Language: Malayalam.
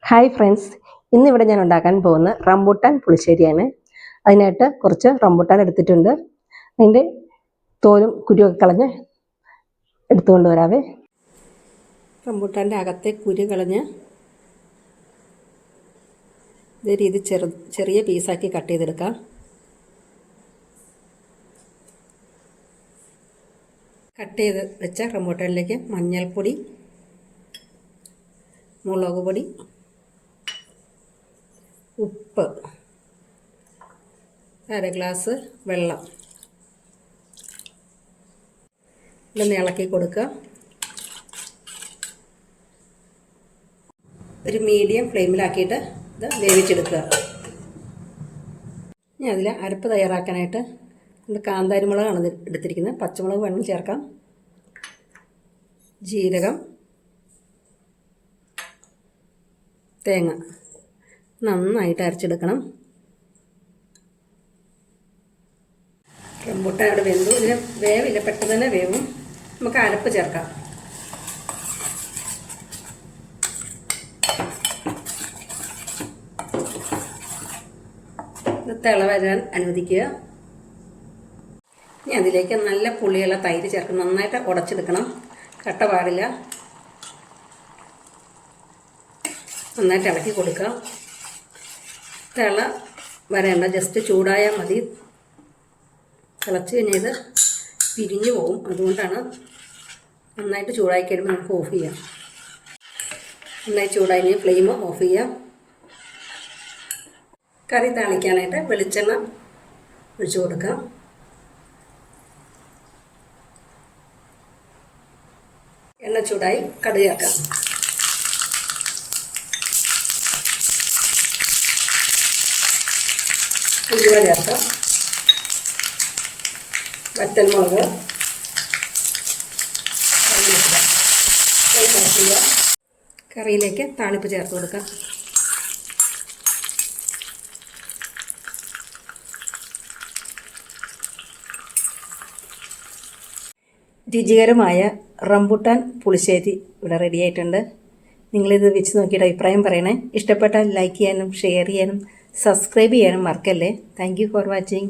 ഹായ് ഫ്രണ്ട്സ്, ഇന്നിവിടെ ഞാൻ ഉണ്ടാക്കാൻ പോകുന്ന റംബൂട്ടാൻ പുളിശ്ശേരിയാണ്. അതിനായിട്ട് കുറച്ച് റംബൂട്ടാൻ എടുത്തിട്ടുണ്ട്. അതിൻ്റെ തോലും കുരുവൊക്കെ കളഞ്ഞ് എടുത്തുകൊണ്ട് വരാവേ. റംബൂട്ടാൻ്റെ അകത്തെ കുരു കളഞ്ഞ് ഇതേ രീതി ചെറിയ പീസാക്കി കട്ട് ചെയ്തെടുക്കാം. കട്ട് ചെയ്ത് വെച്ച റംബൂട്ടാനിലേക്ക് മഞ്ഞൾപ്പൊടി, മുളക് പൊടി, ഉപ്പ്, 1/2 ഗ്ലാസ് വെള്ളം ഇതൊന്ന് ഇളക്കി കൊടുക്കുക. ഒരു മീഡിയം ഫ്ലെയിമിലാക്കിയിട്ട് ഇത് വേവിച്ചെടുക്കുക. ഇനി അതിൽ അരപ്പ് തയ്യാറാക്കാനായിട്ട് കാന്താരിമുളകാണ് എടുത്തിരിക്കുന്നത്. പച്ചമുളക് വേണം ചേർക്കാം. ജീരകം, തേങ്ങ നന്നായിട്ട് അരച്ചെടുക്കണം. റംബൂട്ടാൻ അവിടെ വെന്തു. ഇതിന് വേവില്ല, പെട്ടെന്ന് തന്നെ വേവും. നമുക്ക് അരപ്പ് ചേർക്കാം. ഇത് തിള വരാൻ അനുവദിക്കുക. ഇനി അതിലേക്ക് നല്ല പുളിയുള്ള തൈര് ചേർക്കണം. നന്നായിട്ട് ഉടച്ചെടുക്കണം, കട്ട പാടില്ല. നന്നായിട്ട് ഇളക്കി കൊടുക്കുക. തിള വരേണ്ട, ജസ്റ്റ് ചൂടായാൽ മതി. തിളച്ച് കഴിഞ്ഞാൽ ഇത് പിരിഞ്ഞു പോവും. അതുകൊണ്ടാണ് നന്നായിട്ട് ചൂടായി കഴിയുമ്പോൾ നമുക്ക് ഓഫ് ചെയ്യാം. നന്നായി ചൂടായി കഴിഞ്ഞാൽ ഫ്ലെയിം ഓഫ് ചെയ്യാം. കറി താളിക്കാനായിട്ട് വെളിച്ചെണ്ണ ഒഴിച്ചു കൊടുക്കാം. എണ്ണ ചൂടായി കടുക് ചേർക്കാം. ഉലുവ ചേർക്കാം. വറ്റൽമുളക്, കറിയിലേക്ക് താളിപ്പ് ചേർത്ത് കൊടുക്കാം. രുചികരമായ റംബൂട്ടാൻ പുളിശ്ശേരി ഇവിടെ റെഡി ആയിട്ടുണ്ട്. നിങ്ങളിത് വെച്ച് നോക്കിയിട്ട് അഭിപ്രായം പറയണേ. ഇഷ്ടപ്പെട്ടാൽ ലൈക്ക് ചെയ്യാനും ഷെയർ ചെയ്യാനും സബ്സ്ക്രൈബ് ചെയ്യാനും മറക്കല്ലേ. Thank you for watching.